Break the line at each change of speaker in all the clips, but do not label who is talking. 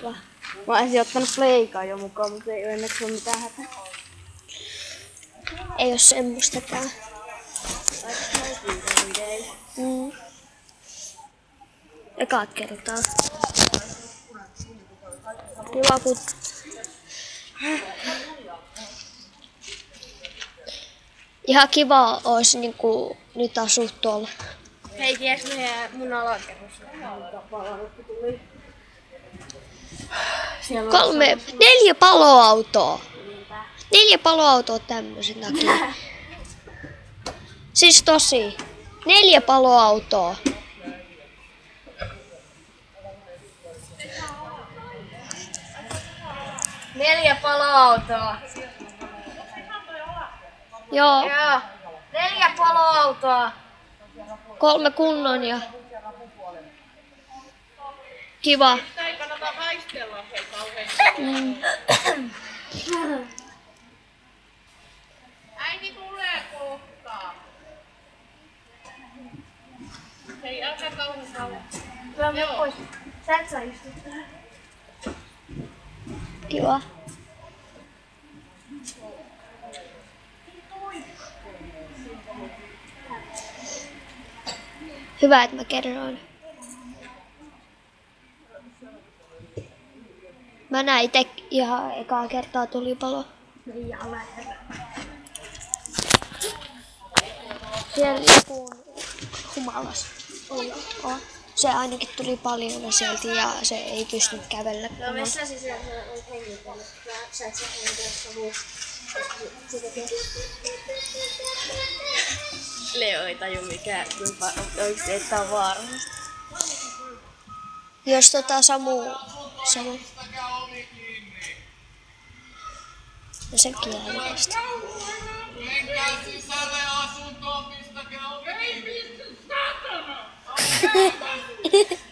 kiva. Mä olisin ottanut pleikaa jo mukaan, mutta ei onneksi ole mitään hätää.
Ei oo semmoistakaan. Ekat kertaa. Kiva kun... Ihan kiva olisi niinku nyt asua tuolla.
Hei, ties mun alakerrassa paloauto tuli.
4 paloautoa. 4 paloautoa tämmösen takia. Siis tosi. 4 paloautoa.
Neljä paloautoa.
Joo.
Joo. 4 paloautoa.
3 kunnon ja... Kiva.
Ei kannata haistella hei kauheasti. Äiti tulee kohta. Hei, älkää kauhean kauan. Joo. Pois. Sä et saa istua.
Kiva. Hyvä, että mä kerroin. Mä näin itse ihan ekaa kertaa tulipalo.
Ihan lähellä.
Siellä joku humalas. On. Se ainakin tuli paljon sieltä ja se ei pystynyt kävellä.
No missä sisällä olet hengitellyt? Sä et saa hengitellä savua. Leo ei taju mikään, oikeesti että on vaarallista.
Jos Samu. No se kielestä.
Menkää sisälle asuntoon, pistäkää ovi kiinni. Ei pysty, satana!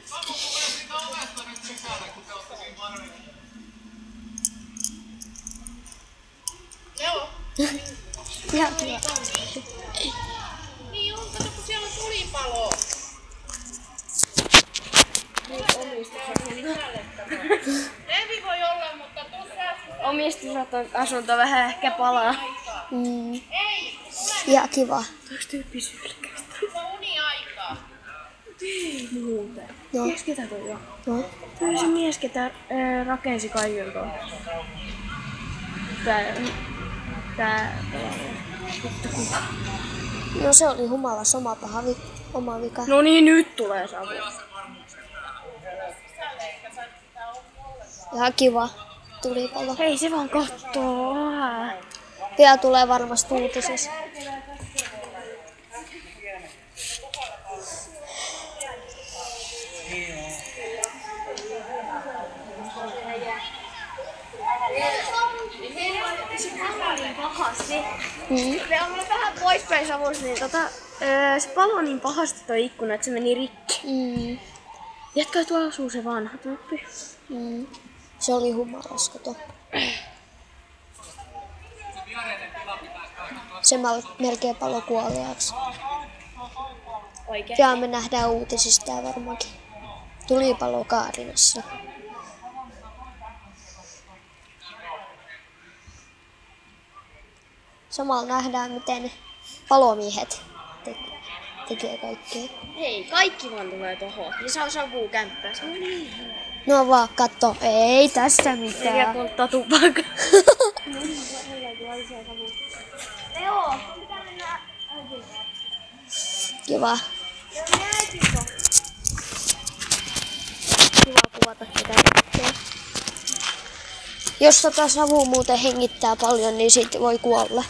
Samu tulee siitä ovesta nyt sisälle, kun te ootte siinä varrella.
Leo!
Ihan kiva.
Niin on, kato kun siellä on tulipalo. Levi voi olla, mutta tuossa omistusasunto vähän ehkä palaa. Ei,
Ihan kiva.
tuoks tyyppi sylkäistä? Tuo uniaikaa. Ei muuten.
Joo.
Mies ketä toi on?
No.
Toi on se mies, ketä rakensi kaiken tuon. Tää
No se oli humalas oma vika.
No niin, nyt tulee savu.
Ihan kiva tulipalo.
Hei, se vaan kattoo.
Pian tulee varmasti uutisissa.
Se on vähän poispäin savussa, niin se paloi niin pahasti toi ikkuna, että se meni rikki. Jätkä tuolla asuu se vanha tyyppi.
Se oli humalas, kato. Se melkein palo kuoliaaksi.
Oikein.
Pian me nähdään uutisista tää varmaankin. Tulipalo Kaarinassa. Samalla nähdään, miten palomiehet tekee kaikkea.
Hei, kaikki vaan tulee tohon. Niin saa savuu kämppää. Se on niin hyvä.
No vaan, katso. Ei tässä
Ja
mitään.
polttaa tupakka. Leo, pitää mennä äitiin.
Kiva. Kiva kuvata tätä kaikkea. Jos savu muuten hengittää paljon, niin sit voi kuolla.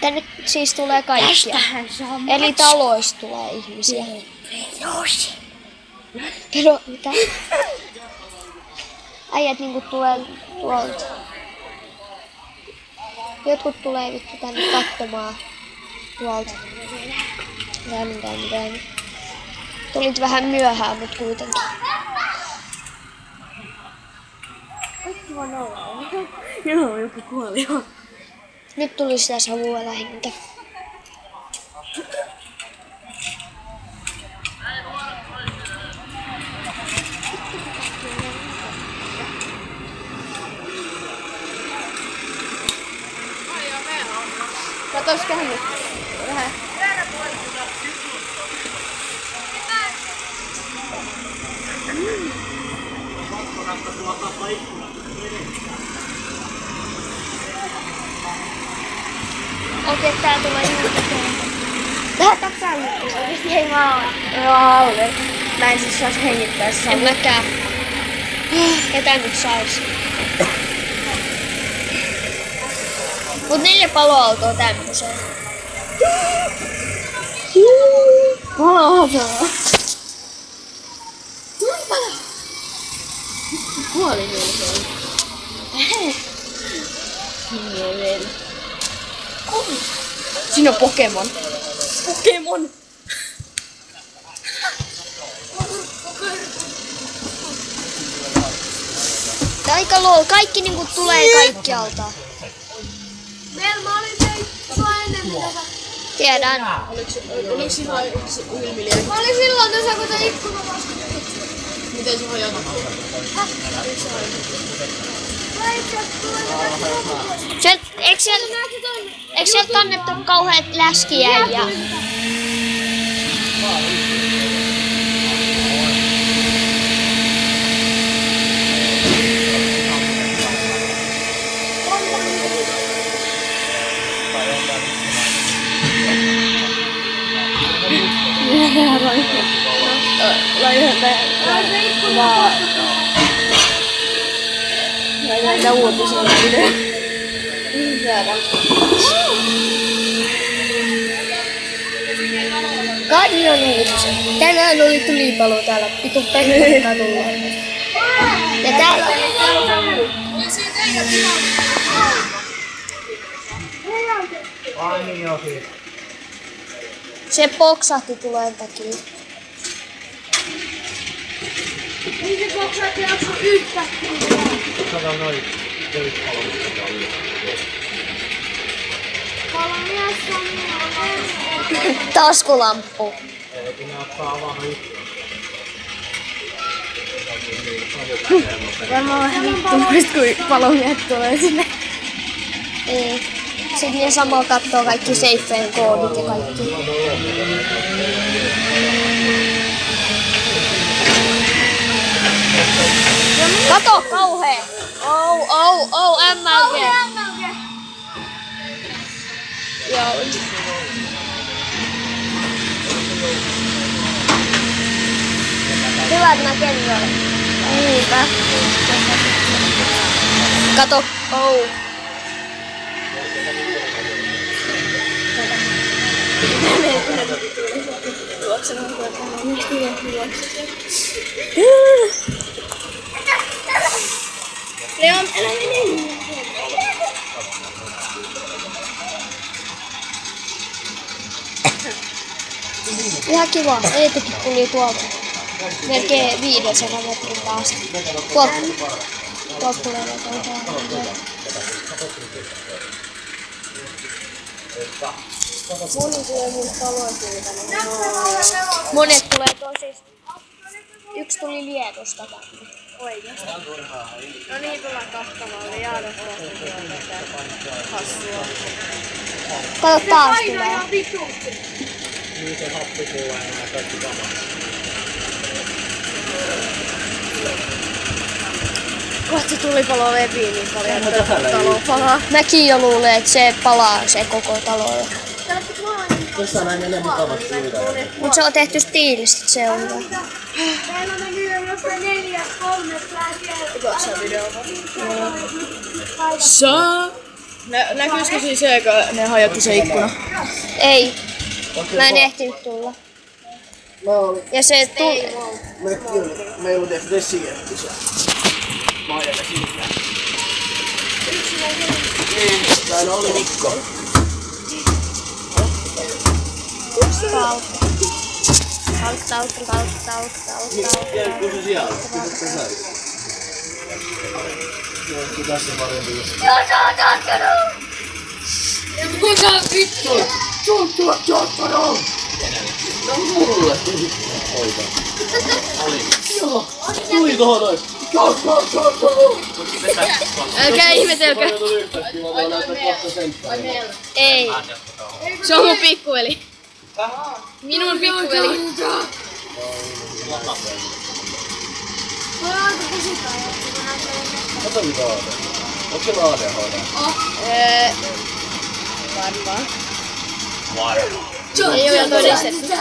Tänne siis tulee kaikkia. Eli taloista tulee ihmisiä. Pero mitä? Äijät niinku tulee tuolta. Jotkut tulee vittu tänne katsomaan tuolta. Tänne. Tulit vähän myöhään, mut kuitenkin.
Kaikki vaan olla. Joo, joku kuoli jo.
Nyt tuli sitä savua lähinnä.
Katos kähnyt. Vähän.
Okei, tää tulee ihan
Lähetäänkö sä nyt? Oikeesti hei mä oon Albert. Mä en siis sais hengittää saa.
en mäkään. Ketä nyt sais? Mut 4 paloautoa tämmöseen.
Palo-autoa. Palo. Kuoli melkein. Siinä on Pokemon. Pokemon!
Aika lol, kaikki niinku tulee kaikkialta.
Melma oli sua ennen mitä sä...
Tiedän.
Oliko siinä yksi ylmiliä? Mä olin silloin tuossa kun tää ikkuna vasta. Miten se hajata?
Eikö sieltä annettu kauheat läskiä ja...
Laitetaan uutisia video.
Kadion uutiset. Tänään oli tulipalo täällä Pitu Pekkarin kadulla. Ja täällä se poksahti tulen takia.
Niin se boksahti jakso yhtäkkiä.
Kato noin köyspalveluita.
Taskulamppu.
Ei ne ottaa avata yksi.
Varmaan vähän vittuista, kun palomiehet tulee sinne.
Niin. Sitten ne samalla kattoo kaikki safeen koodit ja kaikki. Kato, kauhea! MLG! Joo. Hyvät näkemiä.
Niinpä.
Kato,
Leon, älä mene.
ihan kiva. Eetukin tuli tuolta. Melkein 500 metrin päästä. Tuolta tulee jotain.
Moni tulee mun taloon siitä.
Monet tulee tosista. Yksi tuli Liedosta tänne.
Oikeesti. No niin, tullaan kahtamalle. Jaada tätä hassua.
Kato, taas tulee.
Niin se happipuu enää kaikki samaa.
Kohta tulipalo repii niin paljon, että talo palaa.
Mäkin jo luulen, että se palaa se koko talo.
Tässä on näin 4 mukavat syytä.
Mut se on tehty stiilisti, se on hyvä.
Meillä on mennyt jossain 4-3 lähtien. Katsotaan videoa. Näkyisikö siis se, kun ne hajotti se ikkuna?
Ei. Mä en ehtinyt tulla. Ja se tuli...
Meillä on tehty vesijätti siellä. Maajalla siitä. Täällä oli Mikko.
Kautta.
Kun se siellä? Mitä se sai? Joo, tässä parempi just. Joo, tuli tohon noin.
Älkää ihmetelkö.
Ei.
Se on mun pikkuveli. Minun pikkuveli.
Kato mitä on. Onko se ADHD?
Varmaan. Ei oo vielä todistettu.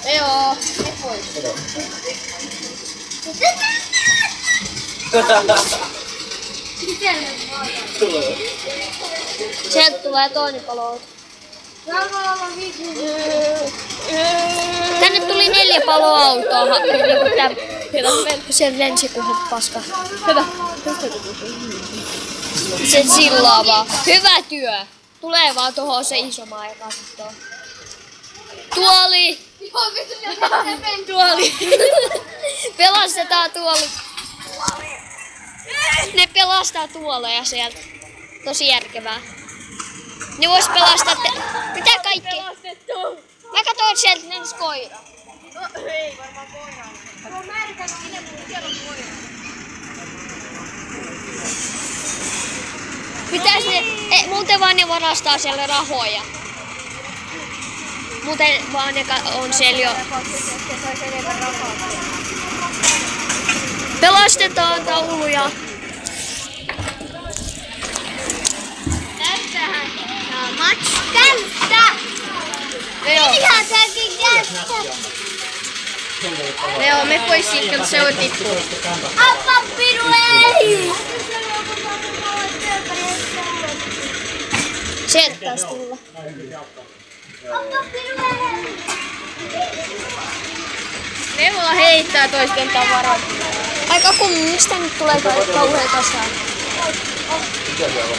Ei oo.
Sieltä tulee toinen palo. Tänne tuli 4 paloautoa. Se lensi kuin paska.
Hyvä.
Se sillaa vaan. Hyvä työ. Tulee vaan tohon se iso maa ja katsoo. Tuoli!
Tuoli.
Pelastetaan tuoli. Ne pelastaa tuoleja sieltä. Tosi järkevää. Ne vois pelastaa mitä kaikki? Mä katsoin sieltä mennessä koira.
No ei varmaan koira. No mä yritän sinne, mutta siellä on koira.
Pitäis ne, muuten vaan ne varastaa siellä rahoja. Muuten vaan ne on siellä jo. Pelastetaan tauluja.
Tässähän on match kämppä! Ihan täytyy kämppä!
Leo, me pois siitä, kun se on tippuu.
Appa piruei!
Sieltä taas tulla.
Appa piruei!
Neuvola heittää toisten tavarat.
Aika kummi, mistä nyt tulee kauhean kasaan?
Mikä siellä on?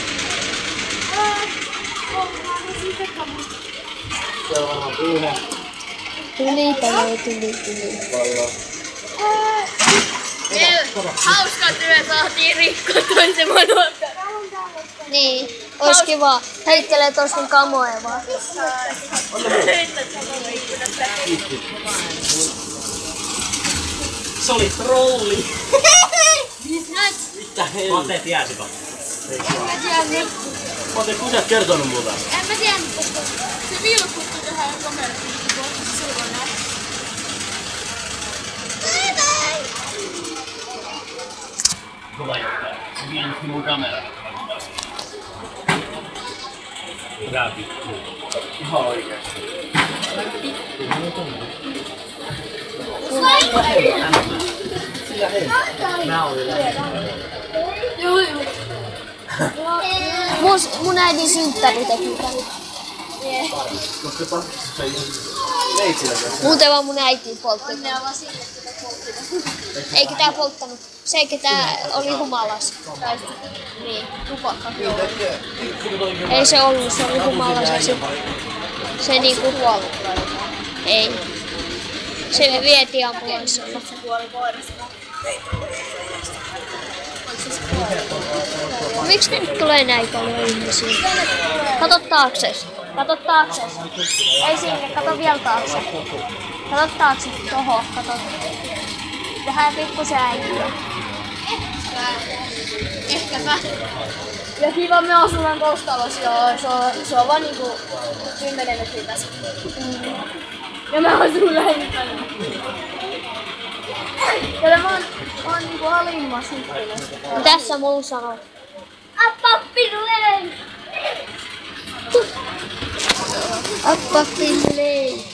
Siellä on varmaan pyyhä.
Tuli.
Pallo.
Hauska työ, saatiin rikkoa toisen monolta.
Niin, ois kiva. Heittelee toisten kamoja vaan.
Se oli trolli. Mitä hei?
Pateet jääsivät.
Oletko kukaan kertonut muuta?
En mä tiedä, koska se vilkutti tähän kameraan.
Kova johtaja. Se vienyt minun kameraan. Hyvä vittu.
Ihan oikeesti.
Mä olin
Mun äidin synttäri teki tän.
Koska se veitsillä tässä.
Muuten vaan mun äiti poltti. Eikä tää polttanut. Se eikä tää oli humalas. Niin, tupakka. Ei se ollut, se oli humalas ja se niinku kuoli. Ei. Se vietiin ambulanssilla. Miksi ne nyt tulee näin paljon ihmisiä? Kato taakses. Kato taakses. Ei sinne, kato vielä taakse. Kato taakse, toho, kato. Tähän pikkusen äikiä.
Ehkäpä. Ja kiva, me asutaan Kostalossa ja se on vaan niinku 10 metriä tästä. Ja mä asun lähempänä. Ja mä oon niinku alimmassa ikkunassa.
Tässä mun sanoo.
Appa piruei!
Appa pilleri.